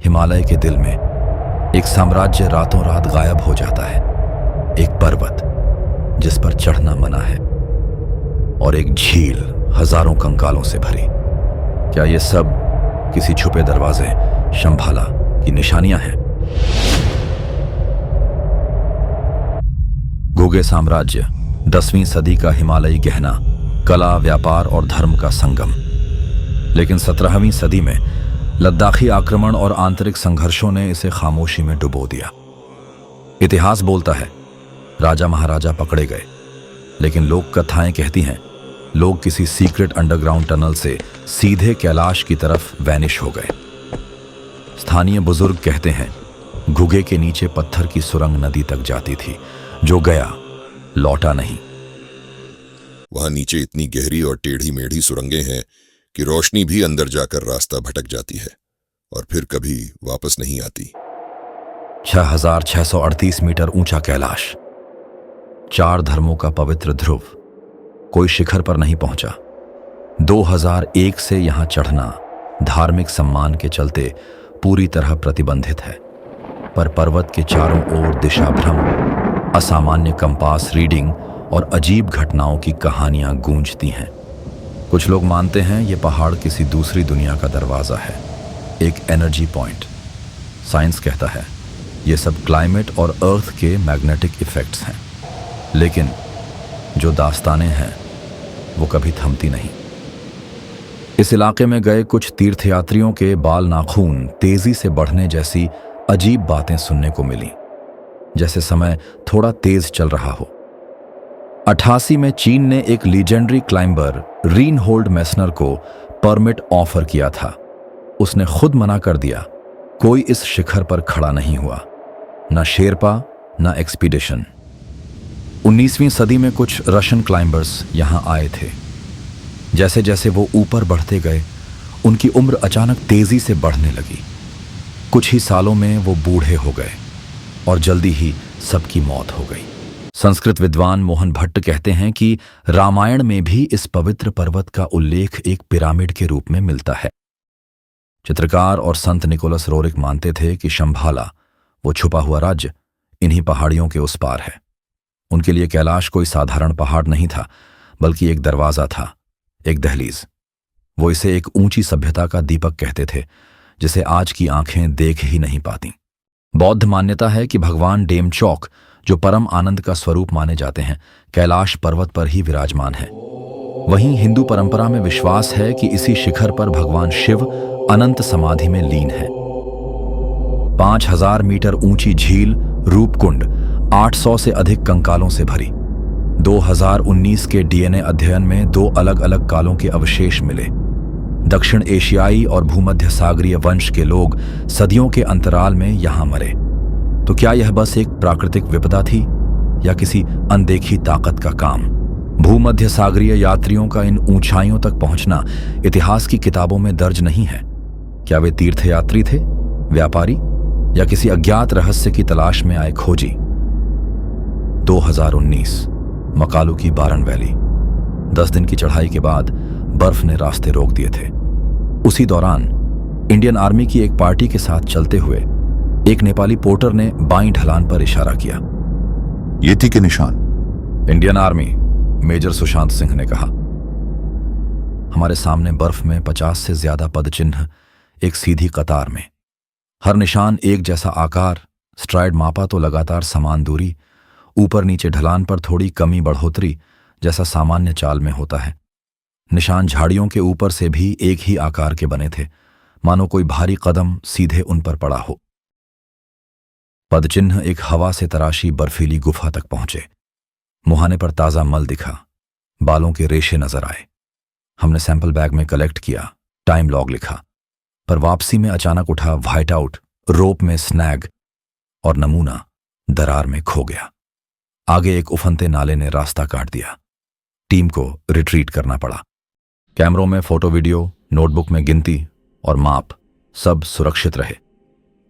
हिमालय के दिल में एक साम्राज्य रातों रात गायब हो जाता है। एक पर्वत जिस पर चढ़ना मना है और एक झील हजारों कंकालों से भरी। क्या ये सब किसी छुपे दरवाजे शंभाला की निशानियां हैं? गुगे साम्राज्य 10वीं सदी का हिमालयी गहना, कला, व्यापार और धर्म का संगम। लेकिन 17वीं सदी में लद्दाखी आक्रमण और आंतरिक संघर्षों ने इसे खामोशी में डुबो दिया। इतिहास बोलता है राजा महाराजा पकड़े गए, लेकिन लोक कथाएं कहती हैं लोग किसी सीक्रेट अंडरग्राउंड टनल से सीधे कैलाश की तरफ वैनिश हो गए। स्थानीय बुजुर्ग कहते हैं घुगे के नीचे पत्थर की सुरंग नदी तक जाती थी, जो गया लौटा नहीं। वहां नीचे इतनी गहरी और टेढ़ी मेढ़ी सुरंगें हैं कि रोशनी भी अंदर जाकर रास्ता भटक जाती है और फिर कभी वापस नहीं आती। 6638 मीटर ऊंचा कैलाश, 4 धर्मों का पवित्र ध्रुव, कोई शिखर पर नहीं पहुंचा। 2001 से यहां चढ़ना धार्मिक सम्मान के चलते पूरी तरह प्रतिबंधित है, पर पर्वत के चारों ओर दिशा भ्रम, असामान्य कंपास रीडिंग और अजीब घटनाओं की कहानियां गूंजती हैं। कुछ लोग मानते हैं ये पहाड़ किसी दूसरी दुनिया का दरवाजा है, एक एनर्जी पॉइंट। साइंस कहता है ये सब क्लाइमेट और अर्थ के मैग्नेटिक इफेक्ट्स हैं, लेकिन जो दास्तानें हैं वो कभी थमती नहीं। इस इलाके में गए कुछ तीर्थयात्रियों के बाल नाखून तेजी से बढ़ने जैसी अजीब बातें सुनने को मिली, जैसे समय थोड़ा तेज चल रहा हो। 88 में चीन ने एक लीजेंडरी क्लाइंबर रीनहोल्ड मेसनर को परमिट ऑफर किया था। उसने खुद मना कर दिया। कोई इस शिखर पर खड़ा नहीं हुआ, ना शेरपा ना एक्सपीडिशन। 19वीं सदी में कुछ रशियन क्लाइंबर्स यहां आए थे। जैसे जैसे वो ऊपर बढ़ते गए, उनकी उम्र अचानक तेजी से बढ़ने लगी। कुछ ही सालों में वो बूढ़े हो गए और जल्दी ही सबकी मौत हो गई। संस्कृत विद्वान मोहन भट्ट कहते हैं कि रामायण में भी इस पवित्र पर्वत का उल्लेख एक पिरामिड के रूप में मिलता है। चित्रकार और संत निकोलस रोरिक मानते थे कि शंभाला, वो छुपा हुआ राज्य, इन्हीं पहाड़ियों के उस पार है। उनके लिए कैलाश कोई साधारण पहाड़ नहीं था, बल्कि एक दरवाजा था, एक दहलीज। वो इसे एक ऊंची सभ्यता का दीपक कहते थे, जिसे आज की आंखें देख ही नहीं पाती। बौद्ध मान्यता है कि भगवान डेमचौक, जो परम आनंद का स्वरूप माने जाते हैं, कैलाश पर्वत पर ही विराजमान है। वहीं हिंदू परंपरा में विश्वास है कि इसी शिखर पर भगवान शिव अनंत समाधि में लीन है। 5000 मीटर ऊंची झील रूपकुंड 800 से अधिक कंकालों से भरी। 2019 के डीएनए अध्ययन में 2 अलग अलग कालों के अवशेष मिले। दक्षिण एशियाई और भूमध्य सागरीय वंश के लोग सदियों के अंतराल में यहां मरे। तो क्या यह बस एक प्राकृतिक विपदा थी या किसी अनदेखी ताकत का काम? भूमध्य सागरीय यात्रियों का इन ऊंचाइयों तक पहुंचना इतिहास की किताबों में दर्ज नहीं है। क्या वे तीर्थयात्री थे, व्यापारी, या किसी अज्ञात रहस्य की तलाश में आए खोजी? 2019 मकालू की बारन वैली। 10 दिन की चढ़ाई के बाद बर्फ ने रास्ते रोक दिए थे। उसी दौरान इंडियन आर्मी की एक पार्टी के साथ चलते हुए एक नेपाली पोर्टर ने बाईं ढलान पर इशारा किया। ये थी के निशान? Indian army, major Sushant Singh ने कहा। हमारे सामने बर्फ में 50 से ज्यादा पदचिन्ह एक सीधी कतार में, हर निशान एक जैसा आकार, स्ट्राइड मापा तो लगातार समान दूरी, ऊपर नीचे ढलान पर थोड़ी कमी बढ़ोतरी, जैसा सामान्य चाल में होता है। निशान झाड़ियों के ऊपर से भी एक ही आकार के बने थे, मानो कोई भारी कदम सीधे उन पर पड़ा हो। पदचिन्ह एक हवा से तराशी बर्फीली गुफा तक पहुंचे। मुहाने पर ताजा मल दिखा, बालों के रेशे नजर आए। हमने सैंपल बैग में कलेक्ट किया, टाइम लॉग लिखा, पर वापसी में अचानक उठा व्हाइट आउट, रोप में स्नैग और नमूना दरार में खो गया। आगे एक उफनते नाले ने रास्ता काट दिया। टीम को रिट्रीट करना पड़ा। कैमरों में फोटो वीडियो, नोटबुक में गिनती और माप, सब सुरक्षित रहे।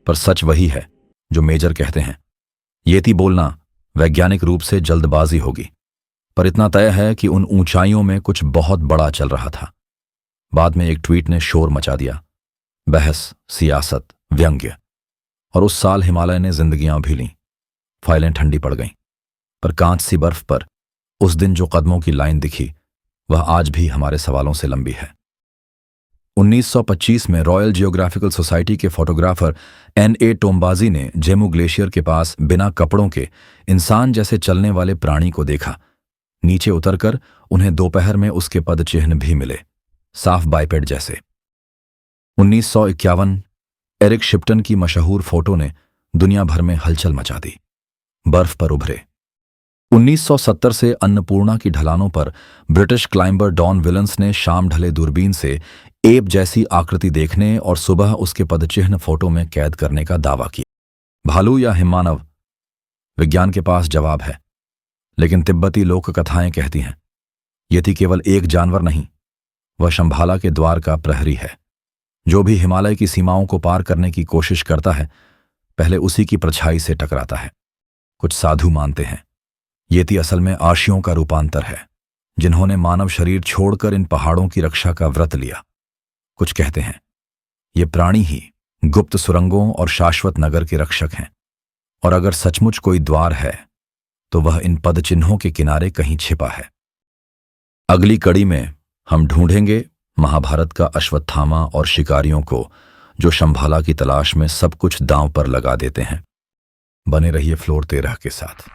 पर सच वही है जो मेजर कहते हैं, येती बोलना वैज्ञानिक रूप से जल्दबाजी होगी, पर इतना तय है कि उन ऊंचाइयों में कुछ बहुत बड़ा चल रहा था। बाद में एक ट्वीट ने शोर मचा दिया। बहस, सियासत, व्यंग्य। और उस साल हिमालय ने जिंदगियां भी लीं। फाइलें ठंडी पड़ गईं, पर कांच सी बर्फ पर उस दिन जो कदमों की लाइन दिखी वह आज भी हमारे सवालों से लंबी है। 1925 में रॉयल जियोग्राफिकल सोसाइटी के फोटोग्राफर N.A. टोम्बाजी ने जेमू ग्लेशियर के पास बिना कपड़ों के इंसान जैसे चलने वाले प्राणी को देखा। नीचे उतरकर उन्हें दोपहर में उसके पद चिन्ह भी मिले, साफ बाइपेड जैसे। 1951 एरिक शिप्टन की मशहूर फोटो ने दुनिया भर में हलचल मचा दी। बर्फ पर उभरे। 1970 से अन्नपूर्णा की ढलानों पर ब्रिटिश क्लाइंबर डॉन विलन्स ने शाम ढले दूरबीन से एप जैसी आकृति देखने और सुबह उसके पदचिह्न फोटो में कैद करने का दावा किया। भालू या हिममानव, विज्ञान के पास जवाब है, लेकिन तिब्बती लोक कथाएं कहती हैं यति केवल एक जानवर नहीं, वह शंभाला के द्वार का प्रहरी है। जो भी हिमालय की सीमाओं को पार करने की कोशिश करता है पहले उसी की परछाई से टकराता है। कुछ साधु मानते हैं येती असल में आशियों का रूपांतर है, जिन्होंने मानव शरीर छोड़कर इन पहाड़ों की रक्षा का व्रत लिया। कुछ कहते हैं ये प्राणी ही गुप्त सुरंगों और शाश्वत नगर के रक्षक हैं, और अगर सचमुच कोई द्वार है तो वह इन पद चिन्हों के किनारे कहीं छिपा है। अगली कड़ी में हम ढूंढेंगे महाभारत का अश्वत्थामा और शिकारियों को जो शंभाला की तलाश में सब कुछ दांव पर लगा देते हैं। बने रहिए फ्लोर 13 के साथ।